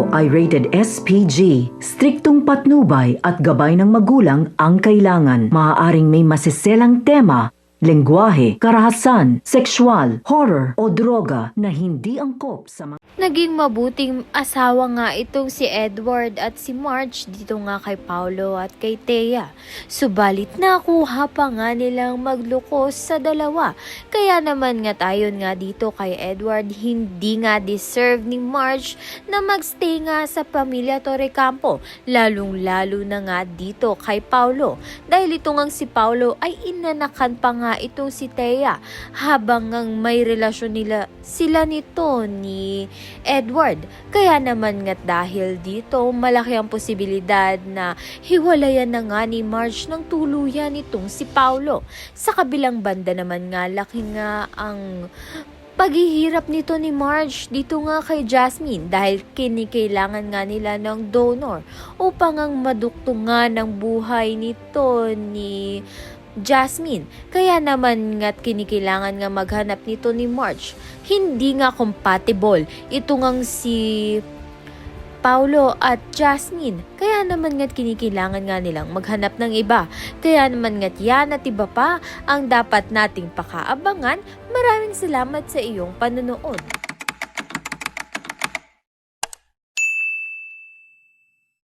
ito ay rated SPG. Striktong patnubay at gabay ng magulang ang kailangan. Maaaring may masiselang tema, lengguwahe, karahasan, sexual, horror o droga na hindi angkop sa mga... Naging mabuting asawa nga itong si Edward at si Marge dito nga kay Paulo at kay Thea. Subalit nakuha pa nga nilang maglukos sa dalawa. Kaya naman nga tayo nga dito kay Edward, hindi nga deserve ni Marge na magstay nga sa pamilya Torrecampo. Lalong-lalo na nga dito kay Paulo. Dahil ito ngang si Paulo ay inanakan pa nga itong si Thea habang ngang may relasyon sila nito ni Edward. Kaya naman nga dahil dito, malaki ang posibilidad na hiwalayan na nga ni Marge ng tuluyan itong si Paulo. Sa kabilang banda naman nga, laki nga ang paghihirap nito ni Marge dito nga kay Jasmine dahil kinikailangan nga nila ng donor upang ang maduktungan ng buhay nito ni Jasmine. Kaya naman nga't kinikailangan nga maghanap nito ni Marge. Hindi nga compatible ito ngang si Paulo at Jasmine. Kaya naman nga't kinikailangan nga nilang maghanap ng iba. Kaya naman nga't yan at iba pa ang dapat nating pakaabangan. Maraming salamat sa iyong panonood.